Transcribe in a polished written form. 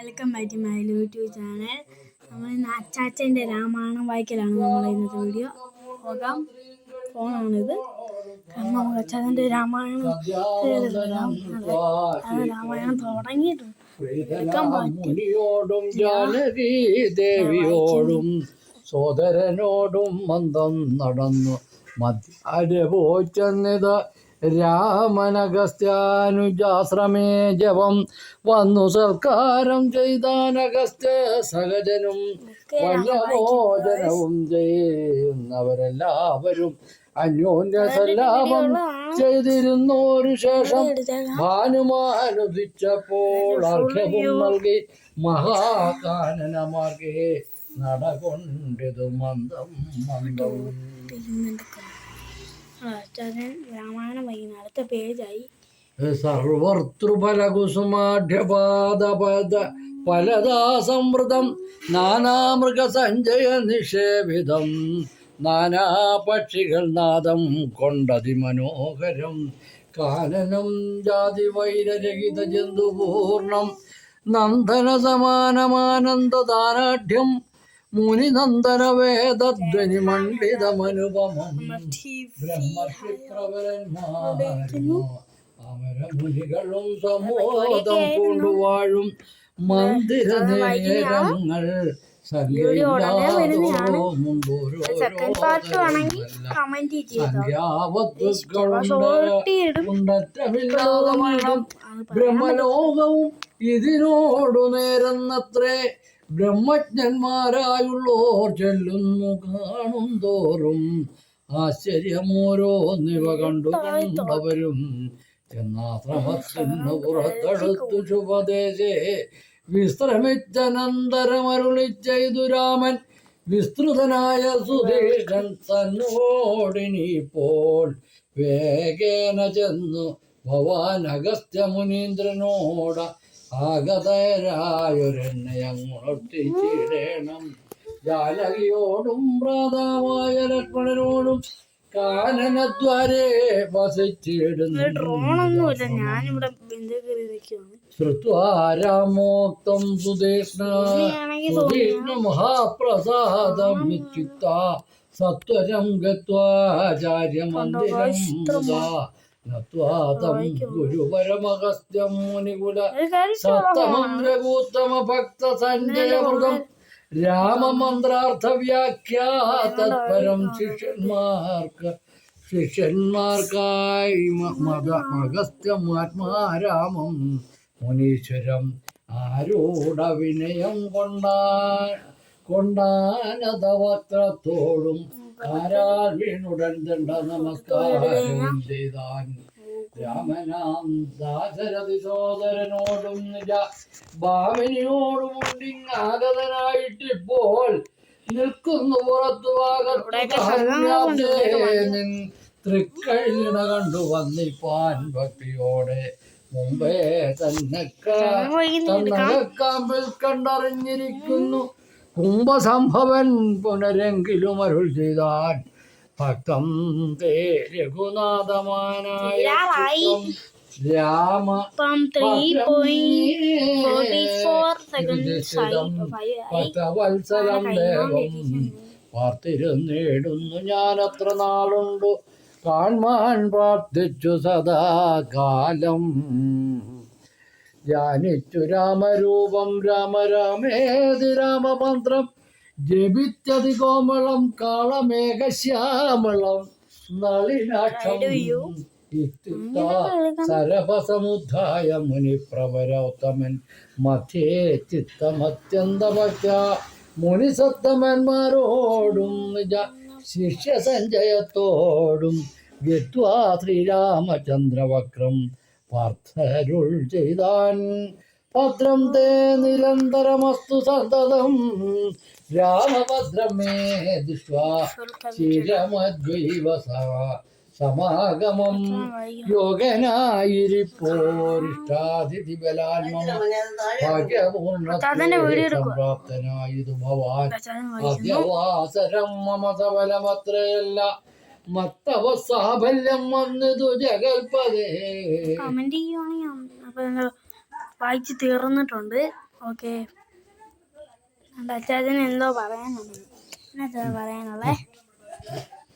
Welcome back to my YouTube channel. നമ്മൾ ഇന്ന് അച്ചാച്ചൻ്റെ രാമായണം വായിക്കലാണ് നമ്മുടെ ഇന്നത്തെ വീഡിയോ. പോകാം. ഫോണാണിത്. കാരണം നമുക്ക് അച്ചാച്ചൻ്റെ രാമായണം രാമായണം തുടങ്ങിയിട്ടുണ്ട്. ജാനകി ദേവിയോടും സോദരനോടും മന്ദം നടന്നു മധ്യാരെ പോച്ചെന്നത് രാമനഗസ്ത്യാനുജാശ്രമേ ജപം വന്നു സൽക്കാരം ചെയ്താനഗസ്ത്യ സഹജനും വന്യമോചനവും ചെയ്യുന്നവരെല്ലാവരും അന്യോന്യ സല്ലാപം ചെയ്തിരുന്നോരു ശേഷം ഭാനുമാനുദിച്ചപ്പോൾ അർഘ്യവും നൽകി മഹാകാനനമാർഗേ നടകൊണ്ടിതു മന്ദം മന്ദം. രാമായണം വൈകുന്ന അടുത്ത പേജായി. സർവതൃഫലകുസുമാഢ്യപാദപദ ഫലദാ സംവൃതം നാനാമൃഗസഞ്ജയ നിഷേവിതം നാനാപക്ഷികൾ നാദം കൊണ്ടതിമനോഹരം കാനനം ജാതി വൈരരഹിത ജന്തുപൂർണം നന്ദന സമാനമാനന്ദദാനാഢ്യം മുനിനന്ദന വേദധ്വനി മണ്ഡിതമനുപമം ബ്രഹ്മർഷി പ്രവരന്മാരും അമരമുനികളും സമോദം കൊണ്ടുവാഴും മന്ദിര നേരങ്ങൾ ബ്രഹ്മലോകവും ഇതിനോടു നേരെന്നത്രേ ബ്രഹ്മജ്ഞന്മാരായുള്ളോർ ചെല്ലുന്നു കാണും തോറും ആശ്ചര്യമോരോന്നിവ കണ്ടു കണ്ടവരും എന്നാശ്രമത്തിനു പുറത്തെടുത്തു ശുഭദേശേ വിശ്രമിച്ചനന്തരമരുളി ചെയ്തു രാമൻ വിസ്തൃതനായ സുധീഷൻ തന്നോടിനിപ്പോൾ വേഗേന ചെന്നു ഭവാൻ അഗസ്ത്യ മുനീന്ദ്രനോട ആഗതരായൊരെണ്ണയങ്ങുണർത്തിച്ചിടേണം ജാനകിയോടും ഭ്രാതാവായ ലക്ഷ്മണനോടും കാനനദ്വാരേ വസിച്ചിടുന്നു ശ്രുത്വാരാമോക്തം സുധീഷ്ണ മഹാപ്രസാദം ഇത്യുക്ത സത്വരം ഗത്വാചാര്യമന്ദിരം നത്വാതം ഗുരുപരമഗസ്ത്യം മുനികുല സത്തമം രഘുത്തമ ഭക്ത സഞ്ജയമൃതം രാമമന്ത്രാർത്ഥ വ്യാഖ്യാ തത്പരം ശിഷ്യന്മാർക്കായി അഗസ്ത്യം ആത്മാരാമം മുനീശ്വരം ആരൂഢ വിനയം കൊണ്ടാനതവക്രത്തോടും ആരാൽ വീണുടൻ ദണ്ഡ നമസ്കാരം ചെയ്താൻ രാമനാം ദാശരഥി സോദരനോടും നിജ ഭാമിനിയോടും ഉണ്ടിങ്ങാഗതനായിട്ടിപ്പോൾ നിൽക്കുന്നു പുറത്തു നിൻ തൃക്കഴിഞ്ഞ കണ്ടു വന്നിപ്പാൻ ഭക്തിയോടെ മുമ്പേ തന്നക്കാമ്പിൽ കണ്ടറിഞ്ഞിരിക്കുന്നു കുംഭസംഭവൻ പുനരെങ്കിലും അരുൾ ചെയ്താൻ ഭക്തം തേ രഘുനാഥമാനായ രാമ ഭക്തവത്സരം ദേവം പാർത്തിരുന്നേടുന്നു ഞാനത്ര നാളുണ്ടു കാൺമാൻ പ്രാർത്ഥിച്ചു സദാകാലം ധ്യാനിച്ചു രാമരൂപം രാമരാമേതി രാമമന്ത്രം ജപിച്ചതി കോമളം കാളമേഘശ്യാമളം നളിനാക്ഷം സരഭസമുദ്ധായ മുനിപ്രവരോത്തമൻ മധ്യേ ചിത്തമത്യന്തഭക്ത മുനിസത്തമന്മാരോടും നിജ ശിഷ്യ സഞ്ജയത്തോടും ഗത്വാ ശ്രീരാമചന്ദ്രവക്രം പാർത്ഥരുൾ ചെയ്താൻ ഭദ്രം തേ നിരന്തരമസ്തു സന്തതം രാമഭദ്രം മേ ദൃഷ്ട്വാ ചിരമദ്വൈവ സമാഗമം യോഗനായിരിപ്പോരിഷ്ടാതിഥി ബലാത്മം ഭാഗ്യപൂർണ്ണപ്രാപ്തനായിതു ഭവാൻ അദ്യവാസരം മമ സഫലമത്രയല്ല മത്തവ സാഫല്യം വന്നതു ജഗൽപദേ. കമന്റ് ചെയ്യുവാണെങ്കിൽ വായിച്ച് തീർന്നിട്ടുണ്ട്. ഓക്കെ. എൻ്റെ അച്ചാച്ചന് എന്തോ പറയാനുണ്ട്. എന്നാ പറയാനുള്ളേ?